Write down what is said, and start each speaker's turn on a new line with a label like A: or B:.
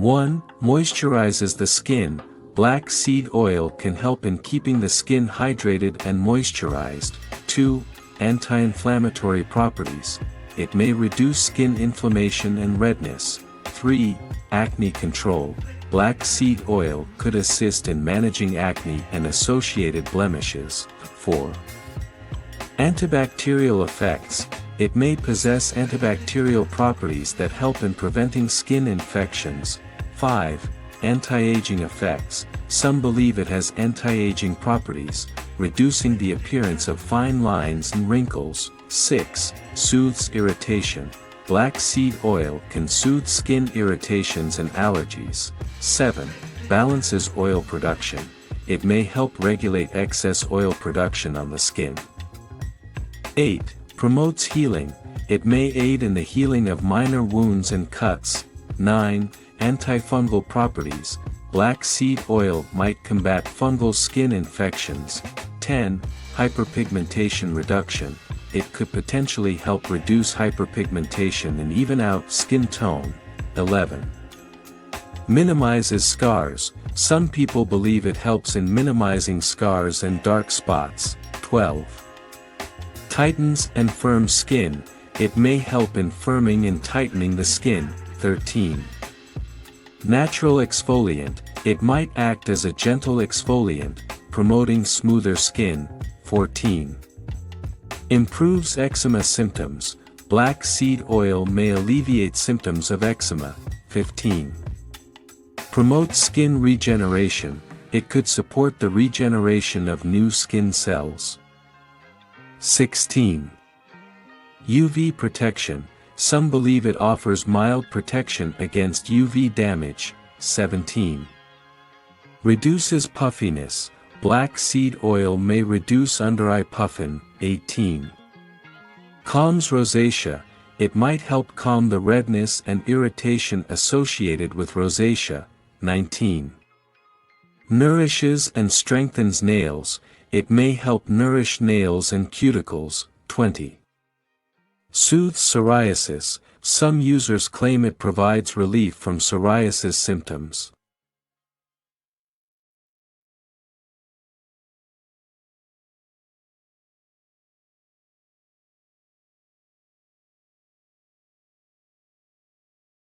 A: 1. Moisturizes the skin. Black seed oil can help in keeping the skin hydrated and moisturized. 2. Anti-inflammatory properties. It may reduce skin inflammation and redness. 3. Acne control. Black seed oil could assist in managing acne and associated blemishes. 4. Antibacterial effects. It may possess antibacterial properties that help in preventing skin infections. 5. Anti-aging effects. Some believe it has anti-aging properties, reducing the appearance of fine lines and wrinkles. 6. Soothes irritation. Black seed oil can soothe skin irritations and allergies. 7. Balances oil production. It may help regulate excess oil production on the skin. 8. Promotes healing. It may aid in the healing of minor wounds and cuts. 9. Antifungal properties. Black seed oil might combat fungal skin infections. 10. Hyperpigmentation reduction. It could potentially help reduce hyperpigmentation and even out skin tone. 11. Minimizes scars. Some people believe it helps in minimizing scars and dark spots. 12. Tightens and firms skin. It may help in firming and tightening the skin. 13. Natural exfoliant. It might act as a gentle exfoliant, promoting smoother skin. 14. Improves eczema symptoms. Black seed oil may alleviate symptoms of eczema. 15. Promotes skin regeneration. It could support the regeneration of new skin cells. 16. UV protection. Some believe it offers mild protection against UV damage. 17. Reduces puffiness. Black seed oil may reduce under-eye puffin. 18. Calms rosacea. It might help calm the redness and irritation associated with rosacea. 19. Nourishes and strengthens nails. It may help nourish nails and cuticles. 20. Soothes psoriasis. Some users claim it provides relief from psoriasis symptoms.